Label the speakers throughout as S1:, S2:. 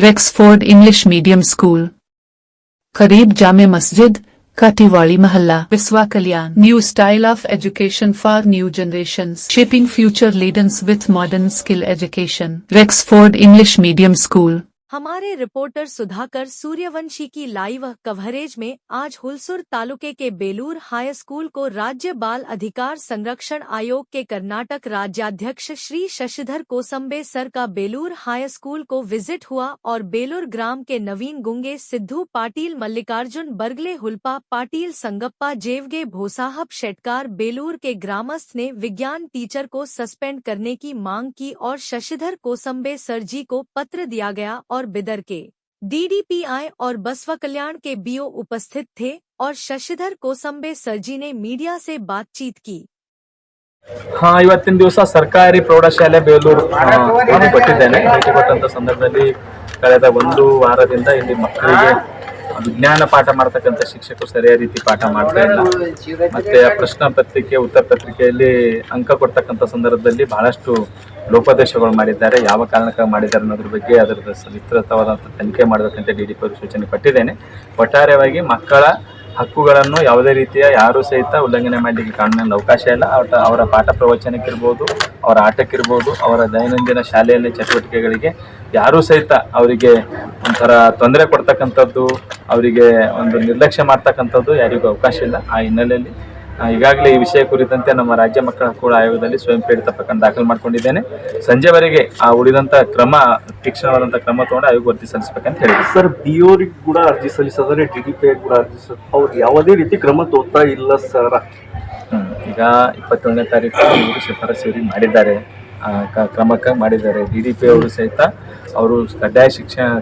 S1: रेक्सफोर्ड English medium school, करीब जामे मस्जिद, काटीवाड़ी महल्ला, विस्वा कल्याण. New style of education for new generations, shaping future leaders with modern skill education. Rexford English Medium School.
S2: हमारे reporter Sudhakar Suryavanshi की live coverage में आज हुलसूर तालुके के बेलूर हाई स्कूल को राज्य बाल अधिकार संरक्षण आयोग के कर्नाटक राज्याध्यक्ष श्री शशिधर कोसंबे सर का बेलूर हाई स्कूल को विजिट हुआ और बेलूर ग्राम के नवीन गुंगे, सिद्धू पाटिल, मल्लिकार्जुन बरगले, हुल्पा पाटिल, संगप्पा जेवगे, भोसाहब शेटकार बेलूर के ग्रामस्थ ने विज्ञान टीचर को सस्पेंड करने की मांग की और शशिधर कोसंबे सर जी को पत्र दिया गया और बिदर के डीडीपीआई और बसवा कल्याण के बीओ उपस्थित थे और शशिधर कोसंबे सरजी ने मीडिया से बातचीत की.
S3: हाँ, ಇವತ್ತಿನ ದಿವಸ ಸರ್ಕಾರಿ ಪ್ರೌಢಶಾಲೆ ಬೇಲೂರು ನಾನು ಕೊಟ್ಟಿದ್ದೇನೆ. ಭೇಟಿ ಕೊಟ್ಟಂತ ಸಂದರ್ಭದಲ್ಲಿ ಕಳೆದ ಒಂದು ವಾರದಿಂದ ಇಲ್ಲಿ ಮಕ್ಕಳಿಗೆ ವಿಜ್ಞಾನ ಪಾಠ ಮಾಡ್ತಕ್ಕಂಥ ಶಿಕ್ಷಕರು ಸರಿಯಾದ ರೀತಿ ಪಾಠ ಮಾಡ್ತಾ ಇಲ್ಲ. ಮತ್ತೆ ಪ್ರಶ್ನೆ ಪತ್ರಿಕೆ, ಉತ್ತರ ಪತ್ರಿಕೆಯಲ್ಲಿ ಅಂಕ ಕೊಡ್ತಕ್ಕಂಥ ಸಂದರ್ಭದಲ್ಲಿ ಬಹಳಷ್ಟು ಲೋಪದೋಷಗಳು ಮಾಡಿದ್ದಾರೆ. ಯಾವ ಕಾರಣಕ್ಕಾಗಿ ಮಾಡಿದ್ದಾರೆ ಅನ್ನೋದ್ರ ಬಗ್ಗೆ ಅದರ ವಿಸ್ತೃತವಾದಂಥ ತನಿಖೆ ಮಾಡಬೇಕಂತ DDP ಅವರು ಸೂಚನೆ ಕೊಟ್ಟಿದ್ದೇನೆ. ಒಟ್ಟಾರೆಯಾಗಿ ಮಕ್ಕಳ ಹಕ್ಕುಗಳನ್ನು ಯಾವುದೇ ರೀತಿಯ ಯಾರೂ ಸಹಿತ ಉಲ್ಲಂಘನೆ ಮಾಡಲಿಕ್ಕೆ ಕಾನೂನಿನಲ್ಲಿ ಅವಕಾಶ ಇಲ್ಲ. ಅವರ ಪಾಠ ಪ್ರವಚನಕ್ಕಿರ್ಬೋದು, ಅವರ ಆಟಕ್ಕಿರ್ಬೋದು, ಅವರ ದೈನಂದಿನ ಶಾಲೆಯಲ್ಲಿ ಚಟುವಟಿಕೆಗಳಿಗೆ ಯಾರೂ ಸಹಿತ ಅವರಿಗೆ ಒಂಥರ ತೊಂದರೆ ಕೊಡ್ತಕ್ಕಂಥದ್ದು, ಅವರಿಗೆ ಒಂದು ನಿರ್ಲಕ್ಷ್ಯ ಮಾಡ್ತಕ್ಕಂಥದ್ದು ಯಾರಿಗೂ ಅವಕಾಶ ಇಲ್ಲ. ಆ ಹಿನ್ನೆಲೆಯಲ್ಲಿ ಈಗಾಗಲೇ ಈ ವಿಷಯ ಕುರಿತಂತೆ ನಮ್ಮ ರಾಜ್ಯ ಮಕ್ಕಳ ಹಕ್ಕುಗಳ ಆಯೋಗದಲ್ಲಿ ಸ್ವಯಂ ಪ್ರೇರಿತ ಪ್ರಕರಣ ದಾಖಲು ಮಾಡ್ಕೊಂಡಿದ್ದೇನೆ. ಸಂಜೆವರೆಗೆ ಆ ಉಳಿದಂಥ ಕ್ರಮ, ತೀಕ್ಷ್ಣವಾದಂಥ ಕ್ರಮ ತಗೊಂಡು ಆಯೋಗ ವರದಿ ಸಲ್ಲಿಸಬೇಕಂತ ಹೇಳಿದೆ.
S4: ಸರ್, ಬಿಒರಿಗೆ ಕೂಡ ಅರ್ಜಿ ಸಲ್ಲಿಸಿದರೆ DDPI ಕೂಡ ಅರ್ಜಿ ಅವ್ರು ಯಾವುದೇ ರೀತಿ ಕ್ರಮ ತೋರ್ತಾ ಇಲ್ಲ ಸರ್.
S3: ಈಗ 27ನೇ ತಾರೀಕು ಇವರು ಶಿಫಾರಸು ಮಾಡಿದ್ದಾರೆ, ಕ್ರಮಕ್ಕೆ ಮಾಡಿದ್ದಾರೆ. DDPI ಅವರು ಸಹಿತ ಅವರು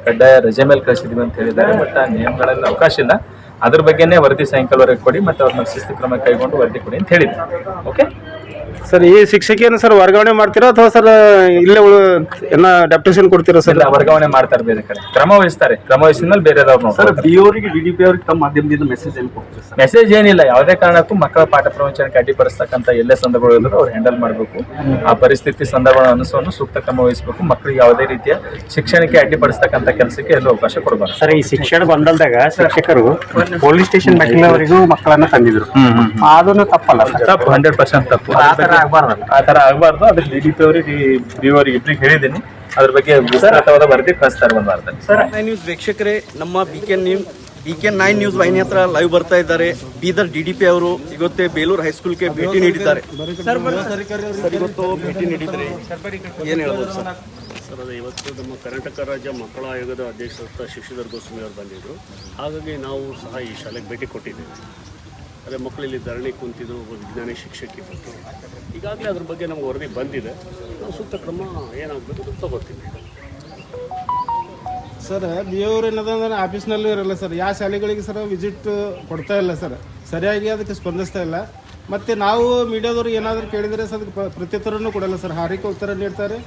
S3: ಕಡ್ಡಾಯ ರಜೆ ಮೇಲೆ ಕಳಿಸಿದೀವಿ ಅಂತ ಹೇಳಿದ್ದಾರೆ. ಬಟ್ ಆ ನಿಯಮಗಳಲ್ಲಿ ಅವಕಾಶ ಇಲ್ಲ. ಅದ್ರ ಬಗ್ಗೆನೇ ವರದಿ ಸಾಯಂಕಾಲವರೆಗೆ ಕೊಡಿ ಮತ್ತು ಅವ್ರನ್ನ ಶಿಸ್ತು ಕ್ರಮ ಕೈಗೊಂಡು ವರದಿ ಕೊಡಿ ಅಂತ ಹೇಳಿದ್ರು. ಓಕೆ
S5: ಸರ್, ಈ ಶಿಕ್ಷಕಿಯನ್ನು ಸರ್ ವರ್ಗಾವಣೆ ಮಾಡ್ತೀರಾ ಅಥವಾ ಸರ್ ಇಲ್ಲೇ ಎಲ್ಲ ಡೆಪ್ಯುಟೇಷನ್ ಕೊಡ್ತೀರಾ ಸರ್?
S3: ವರ್ಗಾವಣೆ ಮಾಡ್ತಾರೆ, ಬೇರೆ ಕಡೆ ಕ್ರಮ ವಹಿಸ್ತಾರೆ. ಕ್ರಮ ವಹಿಸಿದ ಮೇಲೆ ಬೇರೆದವ್ರು
S4: ಸರ್, ಬಿಒರಿಗೆ DDPI ಅವ್ರಿಗೆ ತಮ್ಮ ಮಾಧ್ಯಮದಿಂದ ಮೆಸೇಜ್ ಏನು ಕೊಡ್ತೀವಿ ಸರ್?
S3: ಮೆಸೇಜ್ ಏನಿಲ್ಲ. ಯಾವುದೇ ಕಾರಣಕ್ಕೂ ಮಕ್ಕಳ ಪಾಠ ಪ್ರವಚನಕ್ಕೆ ಅಡ್ಡಿಪಡಿಸ್ತಕ್ಕಂಥ ಎಲ್ಲೇ ಸಂದರ್ಭಗಳಿದ್ರು ಅವ್ರು ಹ್ಯಾಂಡಲ್ ಮಾಡಬೇಕು. ಆ ಪರಿಸ್ಥಿತಿ ಸಂದರ್ಭ ಅನುಸರಿಸಿ ಸೂಕ್ತ ಕ್ರಮ ವಹಿಸಬೇಕು. ಮಕ್ಕಳಿಗೆ ಯಾವುದೇ ರೀತಿಯ ಶಿಕ್ಷಣಕ್ಕೆ ಅಡ್ಡಿಪಡಿಸ್ತಕ್ಕಂಥ ಕೆಲಸಕ್ಕೆ ಎಲ್ಲೂ ಅವಕಾಶ ಕೊಡಬಾರ್ದು.
S5: ಸರ್, ಈ ಶಿಕ್ಷಣ ಬಂದಲ್ದಾಗ ಶಿಕ್ಷಕರು ಪೊಲೀಸ್ ಸ್ಟೇಷನ್ ಮೆಟ್ಟಿಲವರೆಗೂ ಮಕ್ಕಳನ್ನ ತಂದಿದ್ರು, ಅದನ್ನು ತಪ್ಪಲ್ಲ?
S3: ತಪ್ಪು, 100% ತಪ್ಪು. ಆ ತರ ಆಗಬಾರ್ದು. ಅದಕ್ಕೆ DDP ಅವರಿಗೆ, BO ಅವರಿಗೆ ಇಬ್ಬರಿಗೆ ಹೇಳಿದ್ದೀನಿ. ಅದ್ರ ಬಗ್ಗೆ ವಿಸ್ತೃತವಾದ ವರದಿ ಕಳಿಸ್ತಾರೆ ಒಂದು ವಾರದಲ್ಲಿ.
S6: ಸರ್, ನ್ಯೂಸ್ ವೀಕ್ಷಕರೇ, ನಮ್ಮ BK9 ನ್ಯೂಸ್ ವಾಹಿನಿ ಹತ್ರ ಲೈವ್ ಬರ್ತಾ ಇದ್ದಾರೆ. ಬೀದರ್ DDP ಅವರು ಇವತ್ತೇ ಬೇಲೂರು ಹೈಸ್ಕೂಲ್ಗೆ ಭೇಟಿ ನೀಡಿದ್ದಾರೆ. ಸರ್, ಇವತ್ತು ಭೇಟಿ ನೀಡಿದರೆ ಏನು ಹೇಳ್ಬೋದು ಸರ್?
S7: ಸರ್, ಅದು ಇವತ್ತು ನಮ್ಮ ಕರ್ನಾಟಕ ರಾಜ್ಯ ಮಕ್ಕಳ ಆಯೋಗದ ಅಧ್ಯಕ್ಷರಾದ ಶಶಿಧರ್ ಗೋಸ್ವಾಮಿ ಅವರು ಬಂದಿದ್ದರು. ಹಾಗಾಗಿ ನಾವು ಸಹ ಈ ಶಾಲೆಗೆ ಭೇಟಿ ಕೊಟ್ಟಿದ್ದೇವೆ. ಅದೇ ಮಕ್ಕಳಲ್ಲಿ ಧರಣಿ ಕುಂತಿದ್ರು, ಒಬ್ಬ ವಿಜ್ಞಾನಿ ಶಿಕ್ಷಕಿ ಬಂತು. ಈಗಾಗಲೇ ಅದ್ರ ಬಗ್ಗೆ ನಮ್ಗೆ ವರದಿ ಬಂದಿದೆ. ನಾವು ಸೂಕ್ತ ಕ್ರಮ ಏನಾಗಬೇಕು ಅದು ತಗೋತೀವಿ.
S8: ಸರ್, BO ಏನದಂದ್ರೆ ಆಫೀಸ್ನಲ್ಲೂ ಇರಲ್ಲ ಸರ್. ಯಾವ ಶಾಲೆಗಳಿಗೆ ಸರ್ ವಿಸಿಟ್ ಕೊಡ್ತಾ ಇಲ್ಲ ಸರ್, ಸರಿಯಾಗಿ ಅದಕ್ಕೆ ಸ್ಪಂದಿಸ್ತಾ ಇಲ್ಲ. ಮತ್ತು ನಾವು ಮೀಡಿಯಾದವ್ರು ಏನಾದರೂ ಕೇಳಿದರೆ ಸರ್ ಅದಕ್ಕೆ ಪ್ರತ್ಯುತ್ತರನೂ ಕೊಡಲ್ಲ ಸರ್. ಹಾರಿಕೆ ಉತ್ತರ ನೀಡ್ತಾರೆ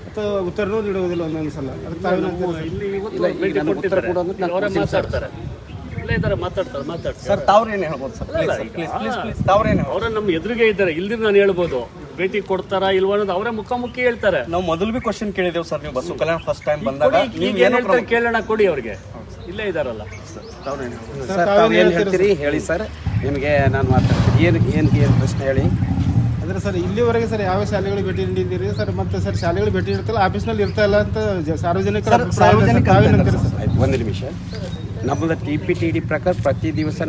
S8: ಅಥವಾ ಉತ್ತರನೂ ನೀಡುವುದಿಲ್ಲ ಒಂದೊಂದು ಸಲ. ಅದಕ್ಕೆ
S7: ಮಾತಾಡ್ತಾರೆ
S6: ಸರ್, ತಾವ್ರೇನು ಹೇಳ್ಬೋದು ಸರ್?
S7: ಅವರೇ ನಮ್ಮ ಎದುರಿಗೆ ಇದ್ದಾರೆ. ಇಲ್ದಿರ ನಾನು ಹೇಳ್ಬೋದು, ಭೇಟಿ ಕೊಡ್ತಾರಾ ಇಲ್ವಾ ಅನ್ನೋದು ಅವರೇ ಮುಖಾಮುಖಿ ಹೇಳ್ತಾರೆ.
S6: ನಾವು ಮೊದಲು ಬಿ ಕ್ವಶನ್ ಕೇಳಿದೇವು ಸರ್. ನೀವು ಬಸವ ಕಲ್ಯಾಣ ಫಸ್ಟ್ ಟೈಮ್ ಬಂದಾಗ
S7: ಕೇಳೋಣ, ಕೊಡಿ ಅವ್ರಿಗೆ. ಇಲ್ಲೇ ಇದಾರಲ್ಲ.
S9: ಏನು ಹೇಳ್ತೀರಿ ಹೇಳಿ ಸರ್. ನಿಮಗೆ ನಾನು ಮಾತಾಡ್ತೀನಿ. ಏನು ಪ್ರಶ್ನೆ ಹೇಳಿ.
S8: ಅಂದರೆ ಸರ್, ಇಲ್ಲಿವರೆಗೆ ಸರ್ ಯಾವ ಶಾಲೆಗಳಿಗೆ ಭೇಟಿ ನೀಡಿದ್ದೀರಿ ಸರ್? ಮತ್ತು ಸರ್, ಶಾಲೆಗಳು ಭೇಟಿ ಇರ್ತಲ್ಲ, ಆಫೀಸ್ನಲ್ಲಿ ಇರ್ತಾ ಇಲ್ಲ ಅಂತ ಸಾರ್ವಜನಿಕರ
S9: ಒಂದು ನಿಮಿಷ. ನಮ್ಮದು TPTD ಪ್ರಕಾರ ಪ್ರತಿ ದಿವಸ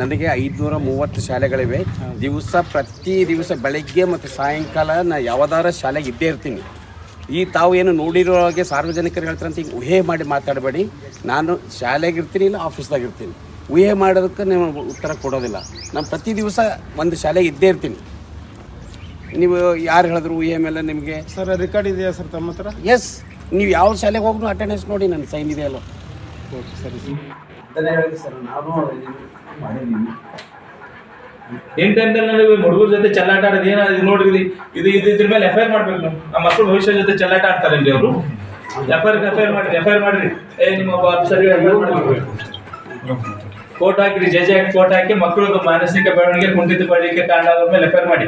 S9: ನನಗೆ 530 ಶಾಲೆಗಳಿವೆ. ಪ್ರತಿ ದಿವಸ ಬೆಳಗ್ಗೆ ಮತ್ತು ಸಾಯಂಕಾಲ ನಾನು ಯಾವ್ದಾರ ಶಾಲೆಗೆ ಇದ್ದೇ ಇರ್ತೀನಿ. ತಾವು ಏನು ನೋಡಿರೋ ಹಾಗೆ ಸಾರ್ವಜನಿಕರು ಹೇಳ್ತಾರಂತ ಈಗ ಊಹೆ ಮಾಡಿ ಮಾತಾಡಬೇಡಿ. ನಾನು ಶಾಲೆಗಿರ್ತೀನಿ, ಇಲ್ಲ ಆಫೀಸ್ದಾಗಿರ್ತೀನಿ. ಊಹೆ ಮಾಡೋದಕ್ಕೆ ನೀವು ಉತ್ತರ ಕೊಡೋದಿಲ್ಲ. ನಾನು ಪ್ರತಿ ದಿವಸ ಒಂದು ಶಾಲೆಗೆ ಇದ್ದೇ ಇರ್ತೀನಿ. ನೀವು ಯಾರು ಹೇಳಿದ್ರು ಊಹೆ ಮೇಲೆ ನಿಮಗೆ?
S8: ಸರ್, ರೆಕಾರ್ಡ್ ಇದೆಯಾ ಸರ್ ತಮ್ಮ ಹತ್ರ?
S9: ಎಸ್, ನೀವು ಯಾವ ಶಾಲೆಗೆ ಹೋಗ್ರು ಅಟೆಂಡೆನ್ಸ್ ನೋಡಿ ನನ್ನ ಸೈನ್ ಇದೆ ಅಲ್ಲ.
S8: ಸರಿ
S3: ಸರ್, ನಾನು ಮಾಡಿದ್ದೀನಿ. ಏನ್ ಟೈಮ್ದಲ್ಲಿ ಹುಡುಗರ ಜೊತೆ ಚೆಲ್ಲಾಟ ಆಡೋದು ಏನಾದ್ರು ನೋಡಿದ್ರಿ? ಇದ್ರ ಮೇಲೆ FIR ಮಾಡ್ಬೇಕು. ನಾವು ನಮ್ಮ ಮಕ್ಕಳು ಭವಿಷ್ಯ ಜೊತೆ ಚೆಲ್ಲಾಟ ಆಡ್ತಾರೆ ಇಲ್ಲಿ ಅವರು. FIR ಮಾಡ್ರಿ. ನಿಮ್ಮ ಕೋರ್ಟ್ ಹಾಕಿರಿ, ಜಜ್ ಆಗಿ ಕೋರ್ಟ್ ಹಾಕಿ ಮಕ್ಕಳು ಮಾನಸಿಕ ಬೆಳವಣಿಗೆ ಕುಂಠಿತ ಪಡಲಿಕ್ಕೆ ಕಾರಣ ಆದ್ರ ಮೇಲೆ FIR ಮಾಡಿ.